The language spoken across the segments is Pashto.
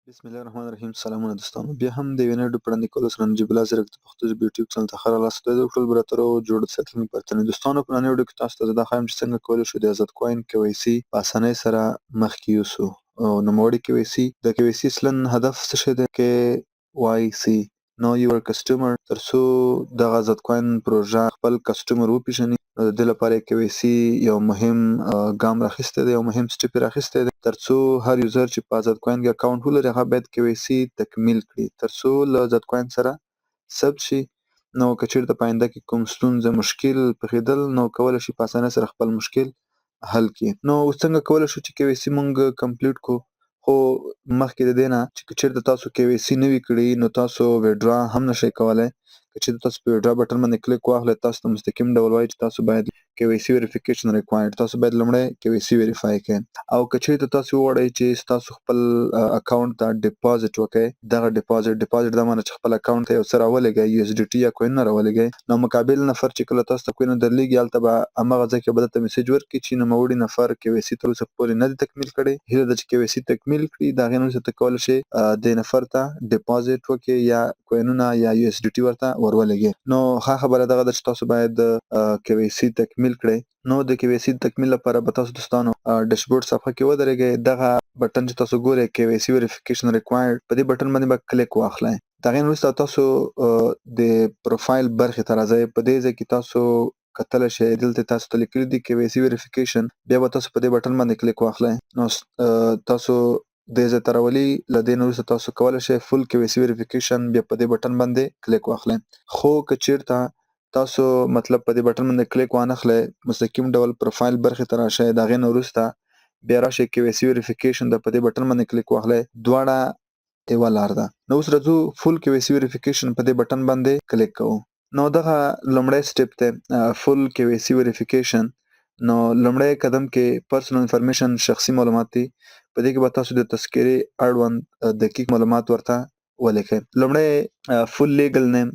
بسم الله الرحمن الرحیم. سلامونه دوستانو، بیا هم د یوې نوې ویډیو په وړاندې کولو سره نجیب الله زیرک د پښتو ژبې یوټیوب چینل ته ښه راغلاست. د ټول براترو جوړ ساتلو پرتنې دوستانو، په نننۍ ویډیو کې تاسو ته زه دا ښایم چې څنګه کولی شو د آزاد کوین KYC په اسانۍ سره مخکې یوسو. نوموړی KYC د KYC اصلاً هدف څه شی دی؟ KYC Know Your Customer، تر څو دغه آزاد کوین پروژه خپل کسټمر وپېژني. د دې لپاره یې KYC یو مهم ګام راخیستی دی، یو مهم سټپ یې راخیستی دی، تر څو هر یوزر چې په آزاد کوین کې اکاونټ ولري هغه باید KYC تکمیل کړي تر څو له آزاد کوین سره ثبت شي. نو که چېرته په آینده کې کوم ستونزه مشکل پېښېدل نو کولی شي په اسانۍ سره خپل مشکل حل کړي. نو اوس څنګه کولی شو چې KYC مونږ کمپلیټ کړو؟ خو مخکې د دې نه چې که چېرته تاسو KYC نه وي کړي نو تاسو ویډرا هم نشئ کولی. که چېرته تاسو په ویډرا بټن باندې کلیک واخلئ، تاسو ته مستقیم ډول وایي چې تاسو باید KYC ویریفیکیشن ریکوایرډ، تاسو باید لومړی KYC ویریفای کړئ. او که چېرته تاسو وغواړئ چې تاسو خپل اکاونټ ته ډیپازیټ وکړئ، دغه ډیپازیټ دا معنی چې خپل اکاونټ ته یو څه راولېږئ، USDT یا کوینونه راولېږئ، نو مقابل نفر چې کله تاسو ته کوینونه درلېږي هلته به هماغه ځای کې به درته میسیج ورکړي چې نوموړي نفر KYC تر اوسه پورې نه دی تکمیل کړی. هیله ده چې KYC تکمیل کړي، د هغې نه وروسته ته کولی شې دې نفر ته ډیپازیټ وکړې یا کوینونه یا USDT ورته ورولېږې. نو ښه خبره دغه ده چې تاسو باید KYC تکمیل کړئ. نو د KYC تکمیل لپاره به تاسو دوستانو ډیشبورډ صفحه کې ودرېږئ. دغه بټن چې تاسو ګورئ KYC ویریفیکیشن ریکوایرډ، په دې بټن باندې به کلیک واخلئ. د هغې نه وروسته تاسو د پروفایل برخې ته راځئ. په دې ځای کې تاسو کتلی شئ، دلته تاسو ته لیکلي دي KYC ویریفیکیشن، بیا به تاسو په دې بټن باندې کلیک واخلئ. نو تاسو دې ځای ته راولي. له دې نه وروسته تاسو کولی شئ فل KYC ویریفیکیشن بیا په دې بټن باندې کلیک واخلئ. خو که چېرته تاسو مطلب په دې بټن باندې کلیک وانخلئ، مستقیم ډول پروفایل برخې ته راشئ. د هغې نه وروسته بیا راشئ KYC ویریفیکیشن د په دې بټن باندې کلیک واخلئ. دواړه یوه لار ده. نو اوس راځو فل KYC ویریفیکیشن په دې بټن باندې کلیک کوو. نو دغه لومړی سټپ دی فل KYC ویریفیکیشن. نو لومړی قدم کې پرسنل انفارمیشن، شخصي معلومات دي. په دې کې به تاسو د تذکرې اړوند دقیق معلومات ورته ولیکئ. لومړی فل لیګل نیم،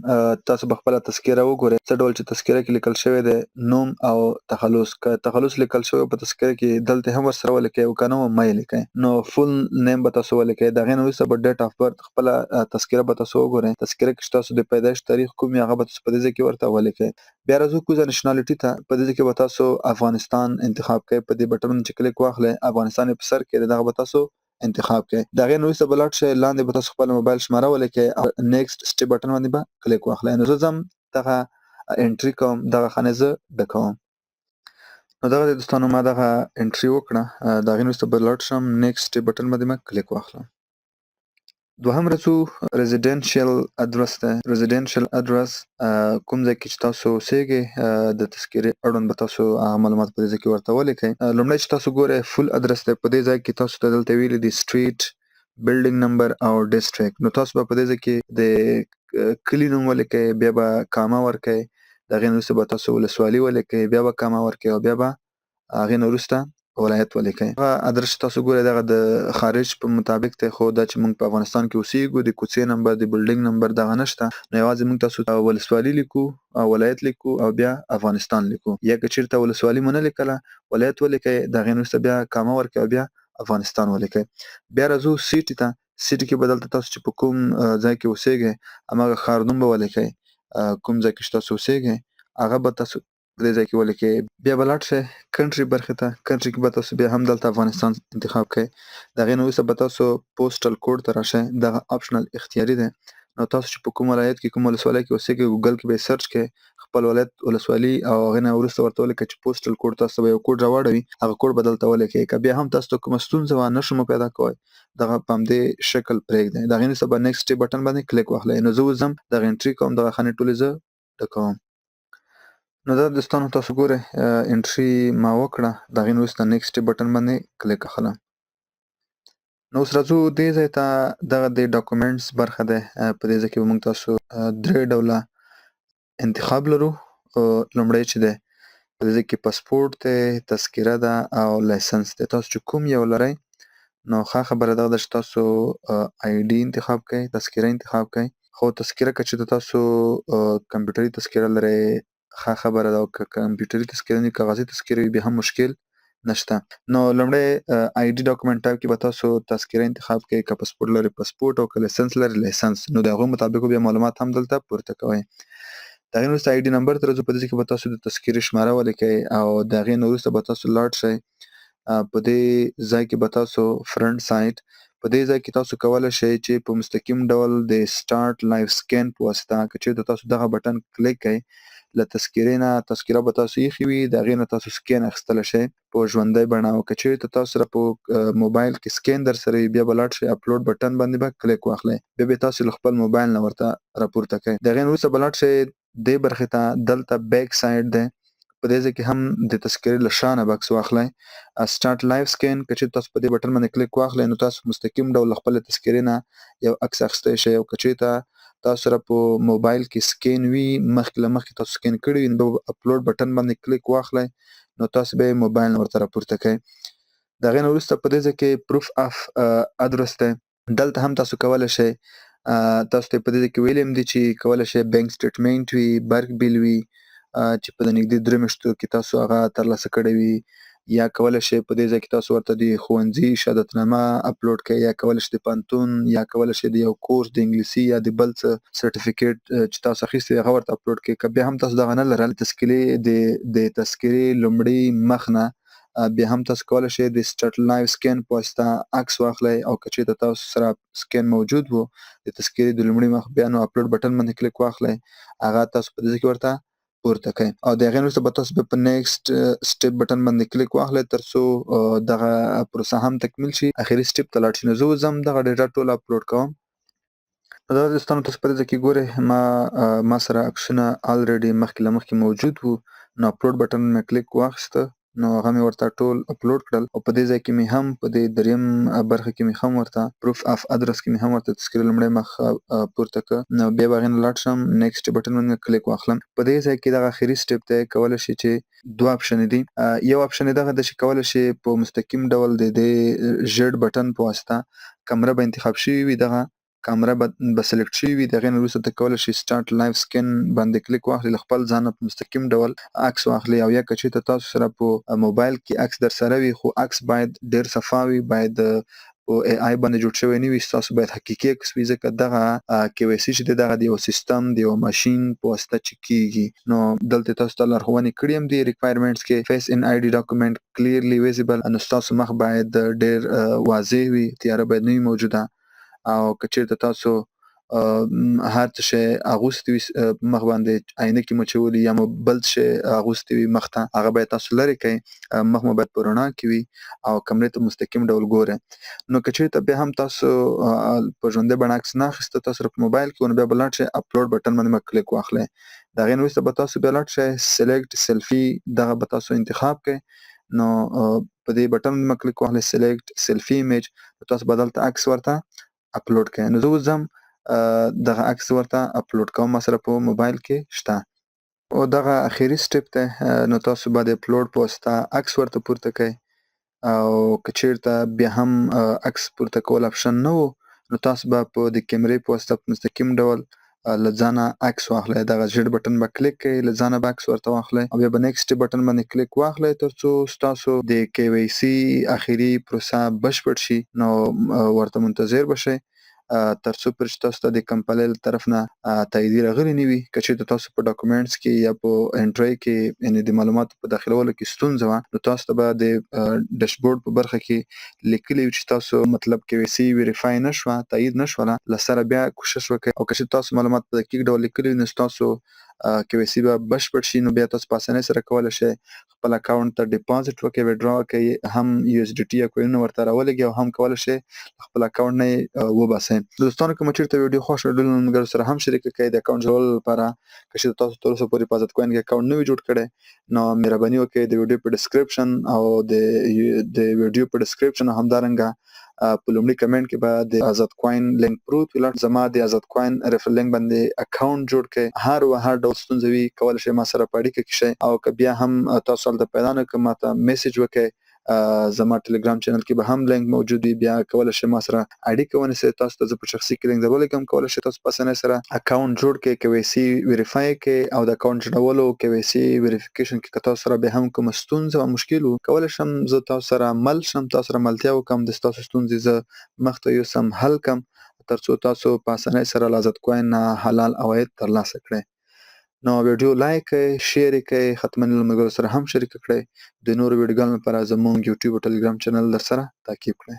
تاسو به خپله تذکره وګورئ څه ډول چې تذکره کې لیکل شوی دی، نوم او تخلص. که تخلص لیکل شوی په تذکره کې دلته هم ورسره ولیکئ، او که نه مه یې لیکئ. نو فل نیم به تاسو ولیکئ. د هغې نه وروسته به ډیټ آف برت خپله تذکره به تاسو وګورئ. تذکره کې چې تاسو د پیدایش تاریخ کوم وي هغه به تاسو په دې ځای کې ورته ولیکئ. بیا راځو کوزه نشنالټي ته. په دې ځای کې به تاسو افغانستان انتخاب کړئ. په دې بټن باندې چې کلیک واخلئ، افغانستان یې په سر کې دی، دغه به تاسو انتخاب کړئ. د هغې نه وروسته به لاړ شئ، لاندې به تاسو خپله موبایل شماره ولیکئ او نیکسټ سټپ بټن باندې به کلیک واخلئ. نو زه ځم دغه انټري کوم، دغه خانې زه ډکوم. نو دغه دی دوستانو، ما دغه انټري وکړه. د هغې نه وروسته به لاړ شم، نیکسټ سټپ بټن باندې به کلیک واخلم. دوهم راځو ریزیډنشل اډرس ته. ریزیډنشل اډرس کوم ځای کې چې تاسو اوسېږئ، د تذکرې اړوند به تاسو هغه معلومات په دې ځای کې ورته ولیکئ. لومړی چې تاسو ګورئ فل اډرس دی، په دې ځای کې تاسو ته دلته ویلي دي سټریټ، بلډینګ نمبر او ډسټریکټ. نو تاسو به په دې ځای کې د کلي نوم ولیکئ، بیا به کامه ورکئ. د هغې نه وروسته به تاسو ولسوالي ولیکئ، بیا به کامه ورکئ، او بیا به هغې نه وروسته ولایت ولیکئ. هغه ادرس چې تاسو ګورئ دغه د خارج په مطابق دی، خو دا چې موږ په افغانستان کې اوسېږو د کوڅې نمبر، د بلډینګ نمبر دغه نشته. نو یوازې موږ تاسو ته ولسوالي لیکو او ولایت لیکو او بیا افغانستان لیکو. یا که چېرته ولسوالي مو نه لیکله، ولایت ولیکئ، د هغې نه وروسته بیا کامه ورکئ او بیا افغانستان ولیکئ. بیا راځو سیټي ته. سیټي کې به دلته تاسو چې په کوم ځای کې اوسېږئ هماغه ښار نوم به ولیکئ. کوم ځای کې چې تاسو اوسېږئ هغه به تاسو په دې ځای کې ولیکئ. بیا به لاړ شئ کنټري برخې ته. کنټري کې به تاسو بیا هم دلته افغانستان انتخاب کړئ. د هغې نه وروسته به تاسو پوسټل کوډ ته راشئ. دغه آپشنل اختیاري دی. نو تاسو چې په کوم ولایت کې کوم ولسوالۍ کې اوسېږئ، ګوګل کې به یې سرچ کړئ خپل ولایت، ولسوالي، او هغې نه وروسته ورته ولیکئ چې پوسټل کوډ. تاسو ته به یو کوډ راواړوي، هغه کوډ به دلته ولیکئ. که بیا هم تاسو ته کومه ستونزه وه، نښه مو پیدا کوئ، دغه په همدې شکل پرېږدئ. د هغې وروسته به نیکسټ سټپ بټن باندې کلیک واخلئ. نو زه اوس ځم دغه انټري کوم، دغه خانې ټولې زه ډکوم. نو دا دوستانو تاسو ګورئ انټري ما وکړه. د هغې نه وروسته نیکسټ سټپ بټن باندې کلیک اخلم. نو اوس راځو دې ځای ته. دغه د ډاکومنټس برخه دی. په دې ځای کې به موږ تاسو درې ډوله انتخاب لرو. لومړی چې دی په دې ځای کې پاسپورټ دی، تذکره ده او لایسنس دی. تاسو چې کوم یو لرئ نو ښه خبره دغه ده چې تاسو ID انتخاب کړئ، تذکره انتخاب کړئ. خو تذکره که چېرته تاسو کمپیوټري تذکره لرئ ښه خبره ده، او که کمپیوټري تذکره نه وي، کاغذي تذکره وي، بیا هم مشکل نشته. نو لومړی آی ډي ډاکومنټ ټایپ کې به تاسو تذکره انتخاب کړئ، که پاسپورټ لري پاسپورټ او که لایسنس لري لایسنس، نو د هغو مطابق بیا معلومات هم دلته پورته کوئ. د هغې نه وروسته آی ډي نمبر ته راځو، په دې کې به تاسو د تذکرې شماره ولیکئ او د هغې نه وروسته به تاسو لاړ شئ. په دې ځای کې به تاسو فرنټ سایډ په دې ځای کې تاسو کولی شئ چې په مستقیم ډول د سټارټ لایف سکین په واسطه که چېرته تاسو دغه بټن کلیک کړئ، له تذکرې نه تذکره به تاسو ایښې وي، د هغې نه تاسو سکین اخیستلی شئ په ژوندی بڼه، او که چېرته تاسو سره په موبایل کې سکین در سره وي بیا به لاړ شئ اپلوډ بټن باندې به کلیک واخلئ، بیا به تاسو له خپل موبایل نه ورته راپورته کوئ. د هغې نه وروسته به لاړ شئ دې برخې ته، دلته بیک سایډ دی، په دې ځای کې هم د تذکرې له شا نه بکس واخلئ. سټارټ لایف سکین که چېرته تاسو په دې بټن باندې کلیک واخلئ نو تاسو مستقیم ډول له خپلې تذکرې نه یو عکس اخیستی شئ، او که چېرته تاسو سره په موبایل کې سکین وي، مخکې له مخکې تاسو سکین کړي وي، نو به اپلوډ بټن باندې کلیک واخلئ، نو تاسو به یې موبایل نه ورته راپورته کوئ. د هغې نه وروسته په دې ځای کې پروف اف ادرس دی، دلته هم تاسو کولی شئ تاسو ته یې په دې ځای کې ویلي هم دي چې کولی شئ بینک سټیټمنټ وي، برق بیل وي چې په د نږدې 3 میاشتو کې تاسو هغه ترلاسه کړی وي، یا کولی شئ په دې ځای کې تاسو ورته د ښوونځي شهادتنامه اپلوډ کړئ، یا کولی شئ د پوهنتون، یا کولی شئ د یو کورس د انګلیسي یا د بل څه سرټیفیکیټ چې تاسو اخیستی هغه ورته اپلوډ کړئ. که بیا هم تاسو دغه نه لرل، د تذکرې لومړي مخ نه بیا هم تاسو کولی شئ د سټارټ لایف سکین په واسطه عکس واخلئ، او که چېرته تاسو سره سکین موجود وو د تذکرې د لومړي مخ، بیا نو اپلوډ بټن باندې کلیک واخلئ، هغه تاسو په دې کې ورته پورته کوئ، او د هغې نه وروسته به تاسو بیا په نیکسټ سټیپ بټن باندې کلیک واخلئ تر څو دغه پروسه هم تکمیل شي، اخري سټیپ ته لاړ شي. نو زه اوس ځم دغه ډیټا ټول اپلوډ کوم. نو دا دوستانو تاسو په دې ځای کې ګورئ ما سره عکسونه الریډي مخکې له مخکې موجود وو، نو اپلوډ بټن مې کلیک واخیسته، نو هغه مې ورته ټول اپلوډ کړل، او په دې ځای کې مې هم په دې دریم برخه کې مې هم ورته پروف اف ادرس کې مې هم ورته تذکرې لومړی مخ پورته کړه، نو بیا به هغې نه لاړ شم نیکسټ بټن باندې کلیک واخلم. په دې ځای کې دغه اخري سټیپ دی، کولی شئ چې 2 اپشن دي، یو اپشن یې دغه ده چې کولی شئ په مستقیم ډول د دې ژیړ بټن په واسطه کمره به انتخاب شوي وي، دغه کامره به سلیکټ شوي وي، د هغې نه وروسته ته کولی شئ سټارټ لایف سکین باندې کلیک واخلئ، له خپل ځانه په مستقیم ډول عکس واخلئ، او یا که چېرته تاسو سره په موبایل کې عکس در سره وي خو عکس باید ډېر صفا وي، باید په اے آی باندې جوړ شوی نه وي، ستاسو باید حقیقي عکس وي، ځکه دغه کی وای سی چې دی دغه د یو سیستم د یو ماشین په واسطه چک کېږي. نو دلته تاسو ته لارښوونې کړي هم دي ریکوایرمنټس کې، فیس ان آی ډي ډاکومنټ کلیرلی ویزیبل، نو ستاسو مخ باید ډېر واضح وي، تیاره باید نه وي موجوده، او که چېرته تاسو هر څه شی اغوستی وي مخ باندې عینکې مچولي یا مو بل څه شی اغوستی وي مخ ته، هغه باید تاسو لرې کړئ، مخ مو باید په رڼا کې وي او کمرې ته مستقیم ډول ګورئ. نو که چېرته بیا هم تاسو په ژوندۍ بڼه عکس نه اخیسته تاسو سره په موبایل کې، نو بیا به لاړ شئ اپلوډ بټن باندې به کلیک واخلئ، د هغې نه وروسته به تاسو بیا لاړ شئ سلیکټ سیلفي، دغه به تاسو انتخاب کړئ، نو په دې بټن باندې کلیک واخلئ سلیکټ سیلفي ایمیج، تاسو به دلته عکس ورته اپلوډ کړئ. نو زه اوس ځم دغه عکس ورته اپلوډ کوم، ما سره په موبایل کې شته، او دغه اخري سټیپ دی، نو تاسو به د اپلوډ په واسطه عکس ورته پورته کوئ، او که چېرته بیا هم عکس پورته کول اپشن نه و، نو تاسو به په د کیمرې په واسطه په مستقیم ډول له ځانه عکس واخلئ، دغه ژیړ بټن به کلیک کړئ، له ځانه به عکس ورته واخلئ، او بیا به نیکسټ بټن باندې کلیک واخلئ تر څو ستاسو د کی وای سی اخري پروسه بشپړ شي، نو ورته منتظر به شئ تر څو پورې چې تاسو ته د کمپنۍ له طرف نه تاییدیه راغلې نه وي. که چېرته تاسو په ډاکومنټس کې یا په انټرۍ کې یعنې د معلوماتو په داخلولو کې ستونزه وه، نو تاسو ته به د ډیشبورډ په برخه کې لیکلي وي چې تاسو مطلب کی وای سی ویریفای نه شوه، تایید نه شوله، له سره بیا کوشش وکړئ، او که چېرته تاسو معلومات په دقیق ډول لیکلي وي نو ستاسو کی وای سی به بشپړ شي، نو بیا تاسو په اسانۍ سره کولی شئ خپل اکاونټ ته ډیپازټ وکړئ، ویډرا وکړئ، هم یو اس ډي ټي یا کوینونه ورته راولېږئ، او هم کولی شئ خپل اکاونټ نه یې وباسئ. دوستانو که مو چېرته ویډیو خوښ شوه ډېرو ملګرو سره هم شریکه کړئ د اکاونټ جوړولو لپاره. که چېرته تاسو تر اوسه پورې په ازاد کوین کې اکاونټ نه وي جوړ کړی، نو مهرباني وکړئ د ویډیو په ډسکرپشن او د ویډیو په ډسکرپشن او همدارنګه په لومړي کمنټ کې به د ازاد کوین لینک پروت وي، زما د ازاد کوین ریفرل لینک باندې اکاونټ جوړ کړئ، هر ډول ستونزه وي کولی شئ ما سره په اړیکه کې شئ، او که بیا هم تاسو هلته پیدا نه کړم ماته میسج وکړئ، زما ټلګرام چینل کې به هم لینک موجود وي. بیا کولای شئ ما سره اړیکه ونیسئ. تاسو ته زه په شخصي کې لینک درولېږم. کولای شئ تاسو په اسانۍ سره اکاونټ جوړ کړئ، KYC ویریفای کړئ او د اکاونټ جوړولو KYC ویریفیکیشن کې که تاسو سره بیا هم کومه ستونزه او مشکل وو، کولای شم زه تاسو سره مل شم، تاسو سره ملتیا وکړم، د ستاسو ستونزې زه مخته یوسم، حل کړم ترڅو تاسو په اسانۍ سره له آزاد کوین نه حلال عواید ترلاسه کړئ. نو ویډیو لایک کړئ، شیر یې کړئ، حتما له ملګرو سره هم شریک کړئ. د نورو ویډیوګانو لپاره زموږ یوټیوب او ټلګرام چینل در سره تعقیب کړئ.